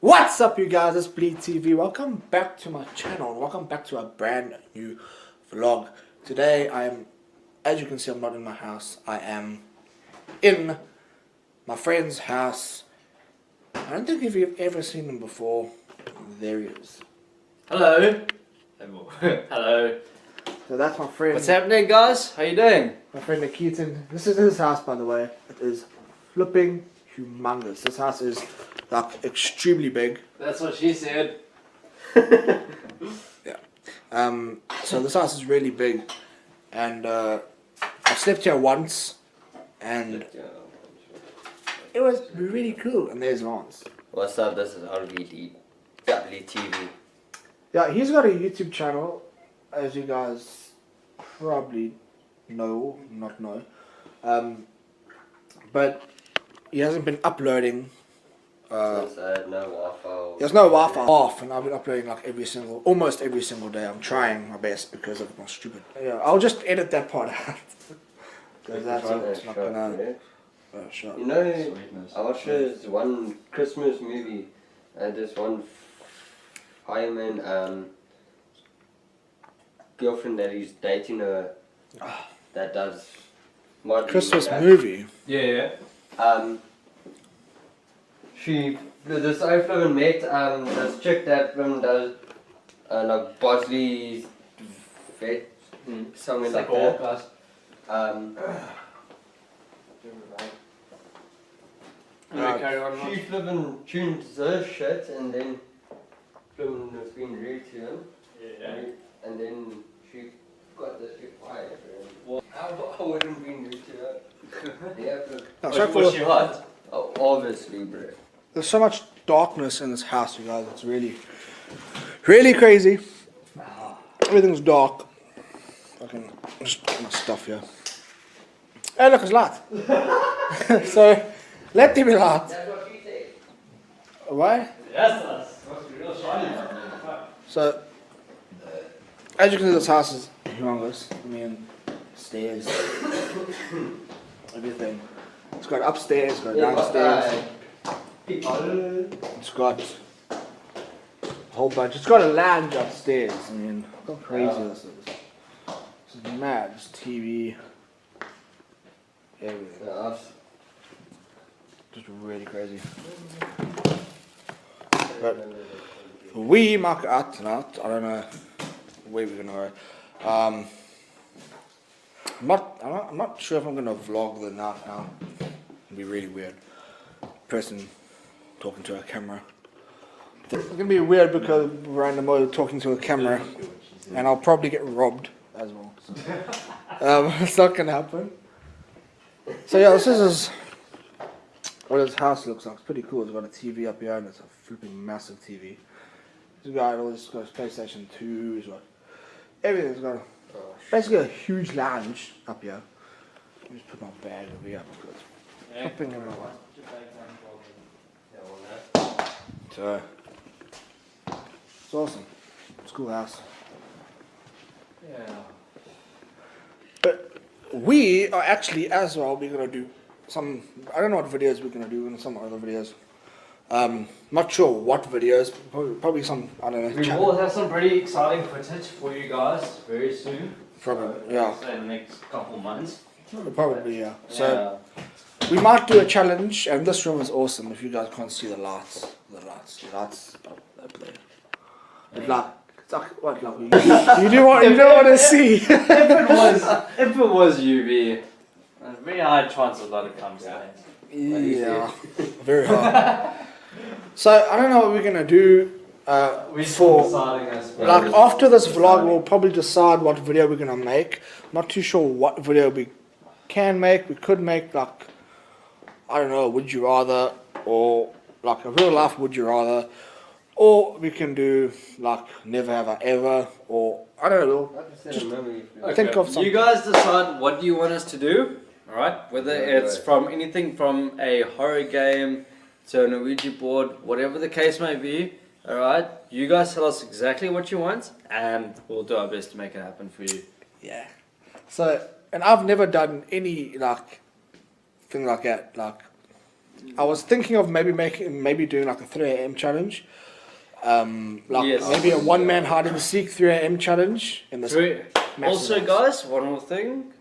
What's up, you guys? It's Bleed TV. Welcome back to my channel. Welcome back to a brand new vlog. Today I am, as you can see, I'm not in my house. I am in my friend's house. I don't think if you've ever seen him before. There he is. Hello. Hello. So that's my friend. What's happening, guys? How you doing? My friend Keaton. This is his house, by the way. It is flipping humongous. This house is like extremely big. That's what she said. Yeah. So this house is really big, and I slept here once, and it was really cool. And there's Lance. What's up? This is RVD TV. Yeah, he's got a YouTube channel, as you guys probably know, not know. But he hasn't been uploading. Since I had no Wi-Fi. There's no Wi-Fi off, and I've been uploading like almost every single day. I'm trying my best because of my stupid. Yeah, I'll just edit that part out. Because that's it's not gonna. Shut. You know, I watched this one Christmas movie, and this one fireman girlfriend that he's dating that does modeling. Christmas movie. Yeah. This I've met this chick that does like Bosley vet, something like that. She flippin' tunes her shit and then flippin' has been rude to him. Yeah. And then she got this shit fired. Well, I wouldn't be rude to her. Yeah, Was she hot? obviously, bro. There's so much darkness in this house, you guys. It's really, really crazy. Everything's dark. Fucking just put my stuff here. Hey, look, it's light. So, let there be light. That's what she said. Why? Yes, that's real shiny. So, as you can see, this house is humongous. I mean, stairs, everything. It's got upstairs, it's got downstairs. It's got a whole bunch. It's got a lounge upstairs. I mean, how crazy this is. This is mad. Just TV, everything. Just really crazy. But we mark out tonight. I don't know where we're gonna go. I'm not sure if I'm gonna vlog the night now. It'd be really weird. Person talking to a camera. It's gonna be weird because we're in the mode of talking to a camera, and I'll probably get robbed as well. So, it's not gonna happen. So yeah, this is what his house looks like. It's pretty cool. It's got a TV up here, and it's a flipping massive TV. He's got all this. Got PlayStation 2. He's got everything. He's got basically a huge lounge up here. Let me just put my bag over here because it's flipping in my way. So, it's awesome. It's a cool house. Yeah. But we are actually, as well, we're going to do some, I don't know what videos we're going to do in some other videos. Not sure what videos, probably some, I don't know. We will have some pretty exciting footage for you guys very soon. Probably, yeah. In the next couple months. Probably, yeah. So, we might do a challenge, and this room is awesome if you guys can't see the lights. The lights up there. It's like, what, like, you don't want to see. if it was UV, a very high chance of that it comes down. Yeah, very hard. So, I don't know what we're going to do We're still deciding as well. like, after this vlog, we'll probably decide what video we're going to make. Not too sure what video we can make. We could make, like, I don't know, would you rather, or like a real life would you rather, or we can do like never have I ever, or I don't know. Just think of something. You guys decide what do you want us to do, alright? Whether it's from anything from a horror game to an Ouija board, whatever the case may be, alright? You guys tell us exactly what you want, and we'll do our best to make it happen for you. Yeah. So, and I've never done any like thing like that, like I was thinking of maybe doing like a 3 a.m. challenge. Like Yes. maybe a one-man hide and seek 3 a.m. challenge in this. massive Also, house. guys, one more thing.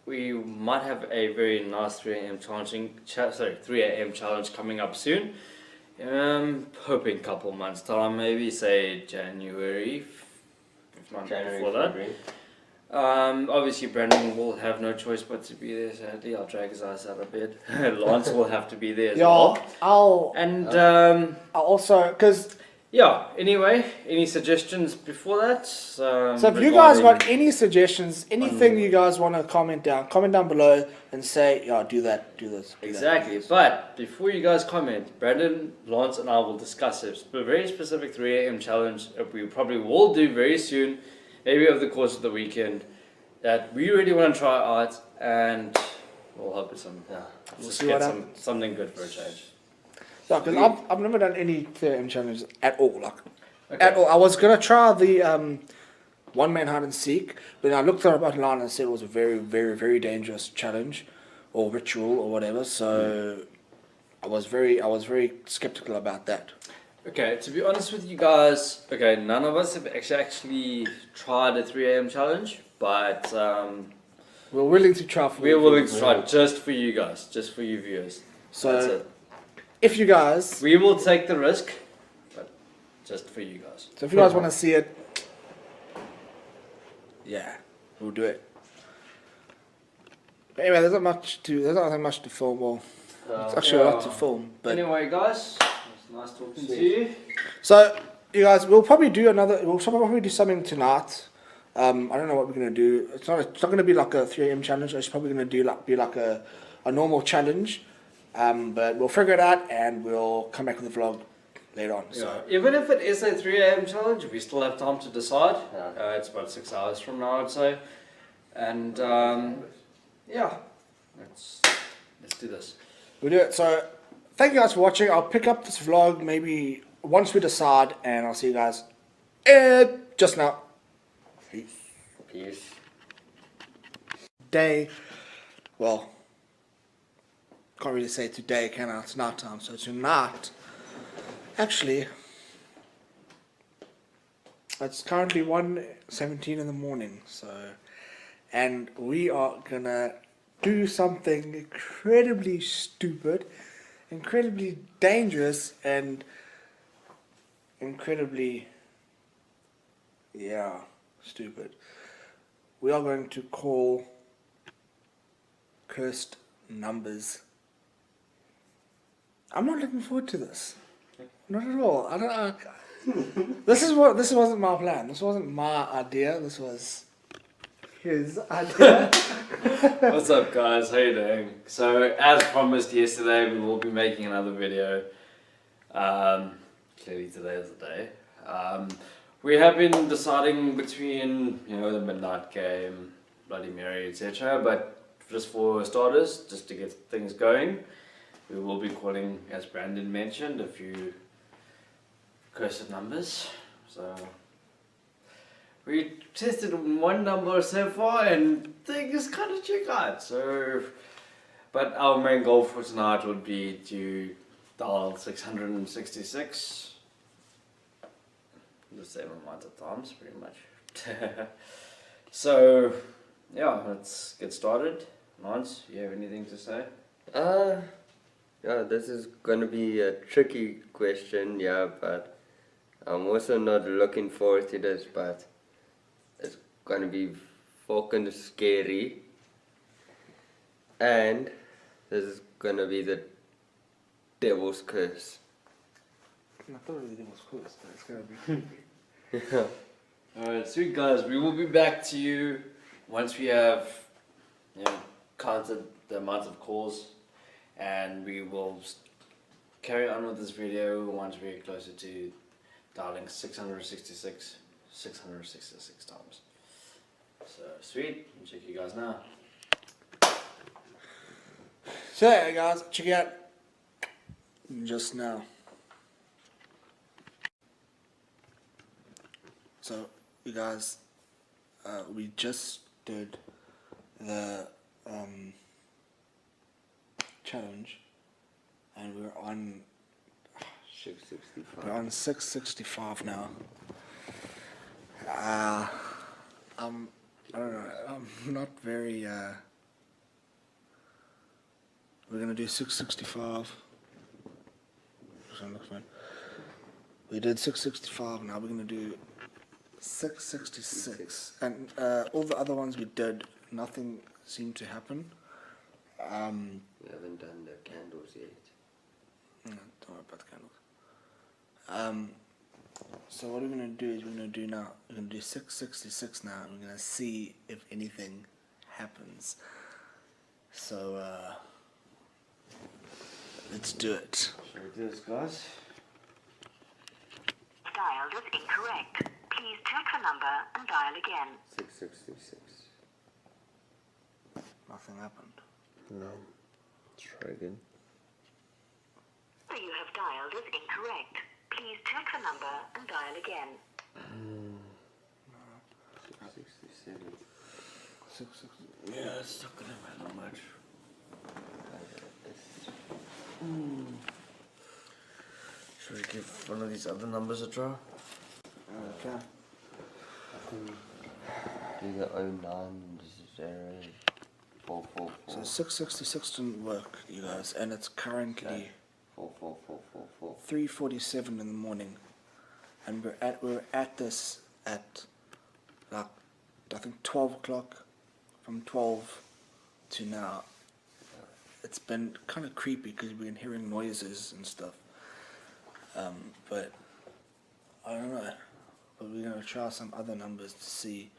We might have a very nice 3 a.m. 3 a.m. challenge coming up soon. Hoping couple months time, maybe say January, if not January, before that. February. Obviously, Brandon will have no choice but to be there. Sadly, I'll drag his ass out of bed. Lance will have to be there as Yeah, well. I'll also because. Yeah. Anyway, any suggestions before that? So if you guys regarding- got any suggestions, anything you guys want to comment down below and say, yeah, do that, do this. Do that, do Exactly, this. but before you guys comment, Brandon, Lance, and I will discuss a very specific 3 a.m. challenge that we probably will do very soon, maybe over the course of the weekend, that we really want to try out, and we'll hope it's We'll just see get what happens. something good for a change. Yeah, because I've never done any 3 a.m. challenges at all, like Okay. at all. I was gonna try the one-man hide and seek, but I looked up online and said it was a very, very, very dangerous challenge, or ritual, or whatever. So I was very skeptical about that. Okay, to be honest with you guys, okay, none of us have actually tried a 3 a.m. challenge, but We're willing to try for. we're willing to try just for you guys, just for you viewers. That's So it. if you guys, We will take the risk, but just for you guys. so if you guys want to see it, yeah, we'll do it. But anyway, there's not much to film. Well, it's actually a lot to film, but. Anyway, guys, it's nice talking to you. So, you guys, we'll probably do something tonight. I don't know what we're gonna do. It's not gonna be like a 3 a.m. challenge. It's probably gonna be like a normal challenge. But we'll figure it out and we'll come back with the vlog later on. So Even if it is a 3 a.m. challenge, we still have time to decide. Yeah. It's about 6 hours from now, I'd say. And yeah, let's do this. we'll do it. So thank you guys for watching. I'll pick up this vlog maybe once we decide, and I'll see you guys just now. Peace. Well, can't really say today, can I? It's night time. So tonight, actually, it's currently 1:17 in the morning. So, and we are gonna do something incredibly stupid, incredibly dangerous, and incredibly, stupid. We are going to call cursed numbers. I'm not looking forward to this. Not at all. I don't. This wasn't my plan. This wasn't my idea. This was his idea. What's up, guys? How you doing? So, as promised yesterday, we will be making another video. Clearly, today is the day. We have been deciding between, the Midnight Game, Bloody Mary, etc. But just for starters, just to get things going, we will be calling, as Brandon mentioned, a few cursed numbers. So we tested one number so far, and things kind of check out. So, but our main goal for tonight would be to dial 666. The same amount of times, pretty much. So, yeah, let's get started. Lance, you have anything to say? Yeah, this is gonna be a tricky question, yeah, but I'm also not looking forward to this, but it's gonna be fucking scary. And this is gonna be the devil's curse. I thought everything was cool, but it's gonna be creepy. Yeah. Alright, sweet guys, we will be back to you once we have counted the amount of calls, and we will carry on with this video once we get closer to dialing 666 times. So sweet, I'll check you guys now. So yeah, guys, check it out just now. So you guys, we just did the challenge, and we're on 665. 665 now. I don't know. I'm not very. We're gonna do 665. We did 665. Now we're gonna do 666, and all the other ones we did, nothing seemed to happen. We haven't done the candles yet. No, don't worry about the candles. So what we're gonna do is we're gonna do 666 now, and we're gonna see if anything happens. So let's do it. Shall we do this, guys? Dialed is incorrect. Please check the number and dial again. 666. Nothing happened. No. Let's try again. Number you have dialed is incorrect. Please check the number and dial again. 667. 666. Yeah, it's not gonna matter much. Should we give one of these other numbers a try? Okay. Do the 090 444. So 666 didn't work, you guys, and it's currently 44444. 3:47 in the morning, and we're at this at like I think 12 o'clock. From 12 to now, it's been kind of creepy because we've been hearing noises and stuff. But I don't know. But we're gonna try some other numbers to see.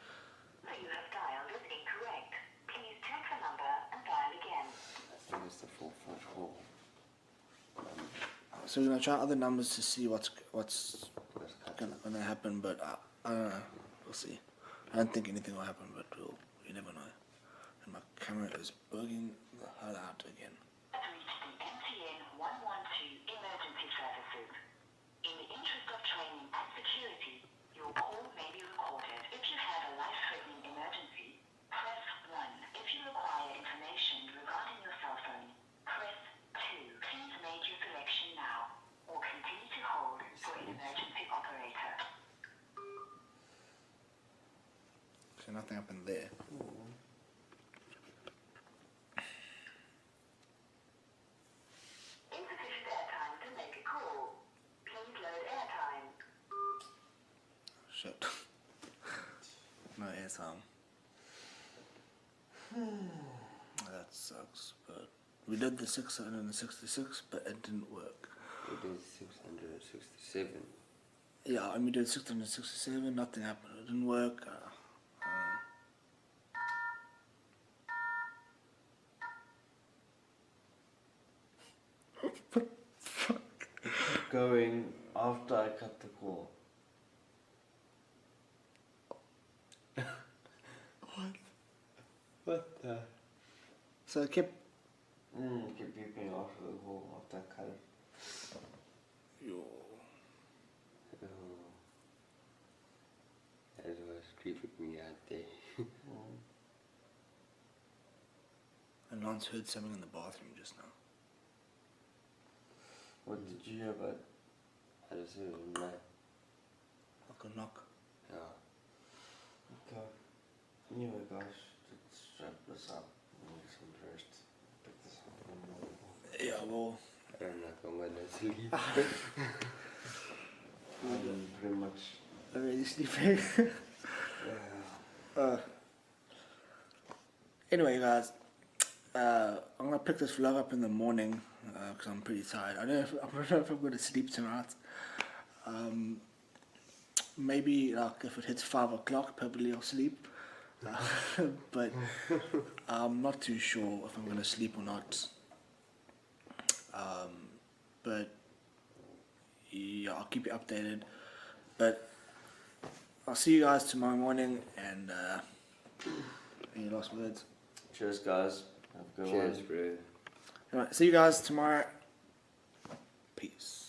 Number you have dialed is incorrect. Please check the number and dial again. I think it's the 444. So we're gonna try other numbers to see what's Let's cut gonna happen. But I don't know. We'll see. I don't think anything will happen, but you never know. And my camera is bugging the hell out again. Has reached the MTN 112 emergency services. In the interest of training and security, your call may be recorded. If you have a life-threatening emergency, press 1. If you require information regarding your cell phone, press 2. Please make your selection now, or continue to hold for an emergency operator. So nothing happened there. Insufficient airtime to make a call. Please load airtime. Shit. No airtime. That sucks. But we did the 666, but it didn't work. It is 667. Yeah, and we did 667. Nothing happened. It didn't work. Going after I cut the call. What the? So it kept. Keep beeping after the call after I cut it. Yo. Oh. That was creeping me out there. And Lance heard something in the bathroom just now. What did you hear about? I just heard a knock. Like a knock. Yeah. Okay. Anyway, guys, let's wrap this up. We need some rest. Pick this up in the morning. Yeah, well. I don't know if I'm gonna sleep. I'm pretty much. Already sleeping. Yeah. Anyway, guys. I'm gonna pick this vlog up in the morning because I'm pretty tired. I don't know if I'm gonna sleep tonight. Maybe like if it hits 5 o'clock, probably I'll sleep. But I'm not too sure if I'm gonna sleep or not. But yeah, I'll keep you updated. But I'll see you guys tomorrow morning. And any last words? Cheers, guys. Have a good one. Cheers, bro. Alright, see you guys tomorrow. Peace.